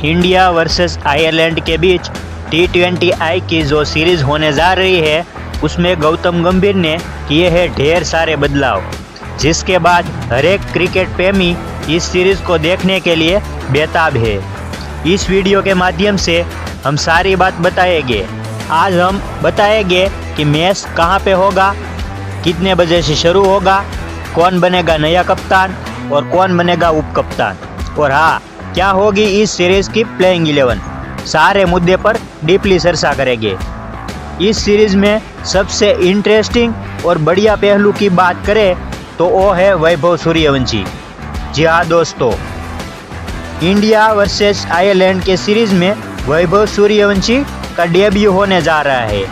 India versus Ireland के बीच T20I की जो सीरीज़ होने जा रही है उसमें गौतम गंभीर ने किए हैं ढेर सारे बदलाव, जिसके बाद हर एक क्रिकेट प्रेमी इस सीरीज़ को देखने के लिए बेताब है। इस वीडियो के माध्यम से हम सारी बात बताएंगे। आज हम बताएंगे कि मैच कहां पे होगा, कितने बजे से शुरू होगा, कौन बनेगा नया कप्तान और कौन बनेगा उप कप्तान, और हाँ, क्या होगी इस सीरीज़ की प्लेइंग 11। सारे मुद्दे पर डीपली चर्चा करेंगे। इस सीरीज़ में सबसे इंटरेस्टिंग और बढ़िया पहलू की बात करें तो वो है वैभव सूर्यवंशी। जी हाँ दोस्तों, इंडिया वर्सेस आयरलैंड के सीरीज़ में वैभव सूर्यवंशी का डेब्यू होने जा रहा है।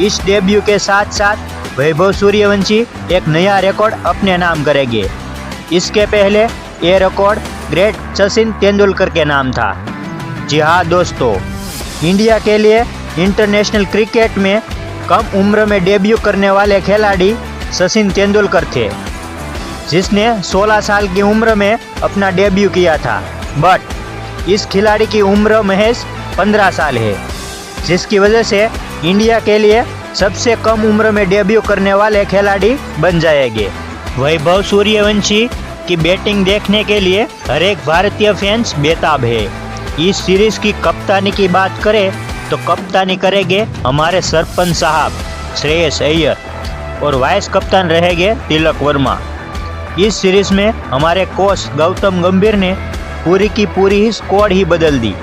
इस डेब्यू के साथ साथ वैभव सूर्यवंशी एक नया रिकॉर्ड अपने नाम करेंगे। इसके पहले ये रिकॉर्ड ग्रेट सचिन तेंदुलकर के नाम था। जी हाँ दोस्तों, इंडिया के लिए इंटरनेशनल क्रिकेट में कम उम्र में डेब्यू करने वाले खिलाड़ी सचिन तेंदुलकर थे, जिसने 16 साल की उम्र में अपना डेब्यू किया था। बट इस खिलाड़ी की उम्र महज 15 साल है, जिसकी वजह से इंडिया के लिए सबसे कम उम्र में डेब्यू करने वाले खिलाड़ी बन जाएंगे। वैभव सूर्यवंशी की बैटिंग देखने के लिए हर एक भारतीय फैंस बेताब है। इस सीरीज़ की कप्तानी की बात करें तो कप्तानी करेंगे हमारे सरपंच साहब श्रेयस अय्यर और वाइस कप्तान रहेंगे तिलक वर्मा। इस सीरीज़ में हमारे कोच गौतम गंभीर ने पूरी की पूरी ही स्क्वाड ही बदल दी।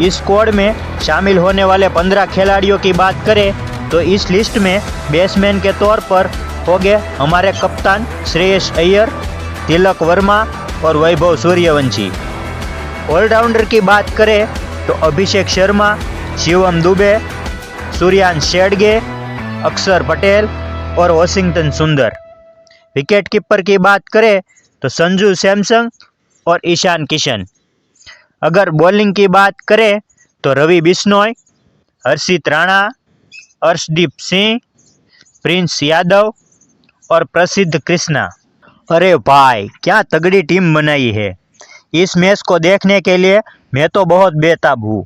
इस स्क्वाड में शामिल होने वाले 15 खिलाड़ियों की बात करें तो इस लिस्ट में बैट्समैन के तौर पर होंगे हमारे कप्तान श्रेयस अय्यर, तिलक वर्मा और वैभव सूर्यवंशी। ऑलराउंडर की बात करें तो अभिषेक शर्मा, शिवम दुबे, सूर्यांश शेड़गे, अक्षर पटेल और वॉशिंगटन सुंदर। विकेट कीपर की बात करें तो संजू सैमसन और ईशान किशन। अगर बॉलिंग की बात करें तो रवि बिश्नोई, हर्षित राणा, अर्शदीप सिंह, प्रिंस यादव और प्रसिद्ध कृष्णा। अरे भाई, क्या तगड़ी टीम बनाई है। इस मैच को देखने के लिए मैं तो बहुत बेताब हूँ।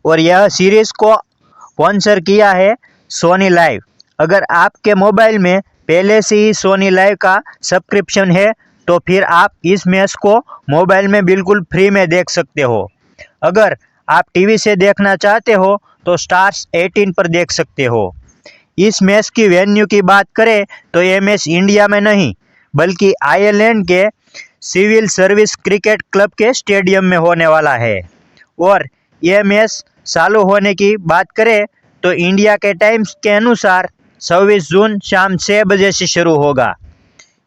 और यह सीरीज़ को स्पॉन्सर किया है सोनी लाइव। अगर आपके मोबाइल में पहले से ही सोनी लाइव का सब्सक्रिप्शन है तो फिर आप इस मैच को मोबाइल में बिल्कुल फ्री में देख सकते हो। अगर आप टीवी से देखना चाहते हो तो स्टार्स 18 पर देख सकते हो। इस मैच की वेन्यू की बात करें तो ये मैच इंडिया में नहीं बल्कि आयरलैंड के सिविल सर्विस क्रिकेट क्लब के स्टेडियम में होने वाला है। और यह मैच चालू होने की बात करें तो इंडिया के टाइम्स के अनुसार 26 जून शाम 6 बजे से शुरू होगा।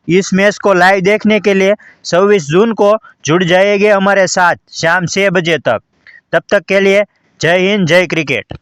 इस मैच को लाइव देखने के लिए 26 जून को जुड़ जाएंगे हमारे साथ शाम 6 बजे तक। तब तक के लिए जय हिंद, जय क्रिकेट।